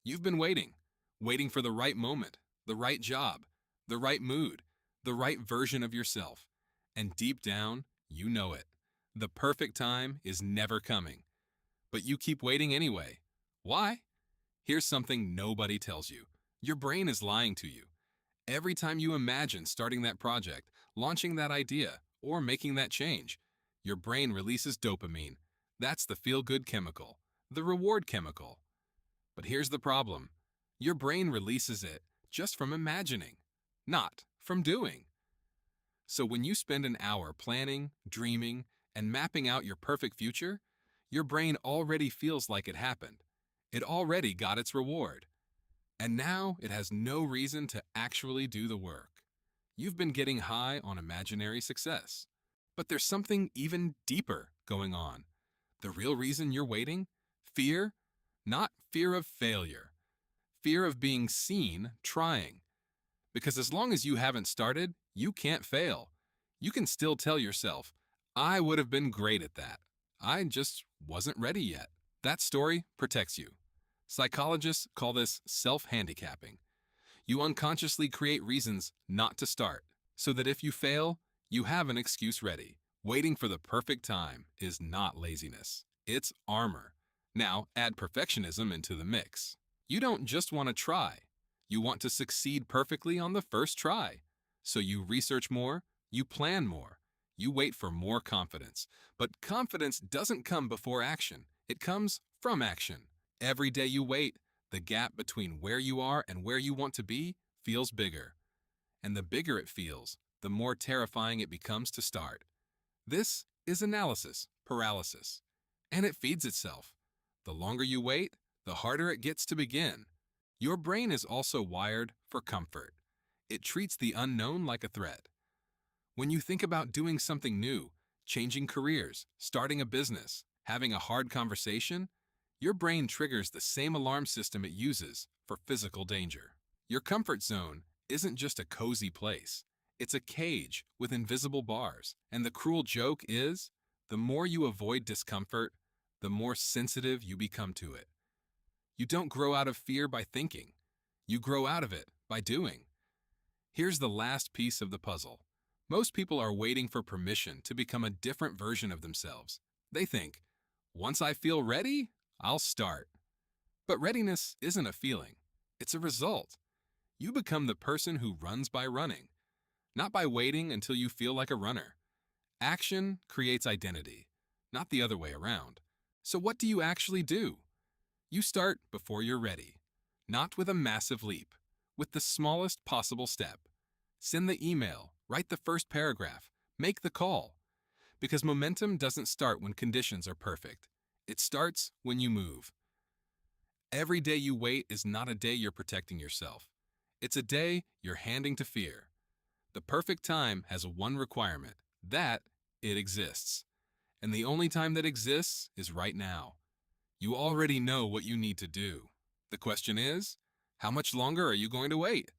You've been waiting for the right moment, the right job, the right mood, the right version of yourself. And deep down, you know it. The perfect time is never coming. But you keep waiting anyway. Why? Here's something nobody tells you. Your brain is lying to you. Every time you imagine starting that project, launching that idea, or making that change, your brain releases dopamine. That's the feel-good chemical, the reward chemical. But here's the problem. Your brain releases it just from imagining, not from doing. So when you spend an hour planning, dreaming, and mapping out your perfect future, your brain already feels like it happened. It already got its reward. And now it has no reason to actually do the work. You've been getting high on imaginary success. But there's something even deeper going on. The real reason you're waiting? Fear? Not fear of failure. Fear of being seen trying. Because as long as you haven't started, you can't fail. You can still tell yourself, I would have been great at that. I just wasn't ready yet. That story protects you. Psychologists call this self-handicapping. You unconsciously create reasons not to start, so that if you fail, you have an excuse ready. Waiting for the perfect time is not laziness. It's armor. Now add perfectionism into the mix. You don't just want to try. You want to succeed perfectly on the first try. So you research more, you plan more, you wait for more confidence. But confidence doesn't come before action. It comes from action. Every day you wait, the gap between where you are and where you want to be feels bigger. And the bigger it feels, the more terrifying it becomes to start. This is analysis paralysis. And it feeds itself. The longer you wait, the harder it gets to begin. Your brain is also wired for comfort. It treats the unknown like a threat. When you think about doing something new, changing careers, starting a business, having a hard conversation, your brain triggers the same alarm system it uses for physical danger. Your comfort zone isn't just a cozy place. It's a cage with invisible bars. And the cruel joke is, the more you avoid discomfort, the more sensitive you become to it. You don't grow out of fear by thinking. You grow out of it by doing. Here's the last piece of the puzzle. Most people are waiting for permission to become a different version of themselves. They think, once I feel ready, I'll start. But readiness isn't a feeling. It's a result. You become the person who runs by running, not by waiting until you feel like a runner. Action creates identity, not the other way around. So what do you actually do? You start before you're ready, not with a massive leap, with the smallest possible step. Send the email, write the first paragraph, make the call. Because momentum doesn't start when conditions are perfect. It starts when you move. Every day you wait is not a day you're protecting yourself. It's a day you're handing to fear. The perfect time has one requirement, that it exists. And the only time that exists is right now. You already know what you need to do. The question is, how much longer are you going to wait?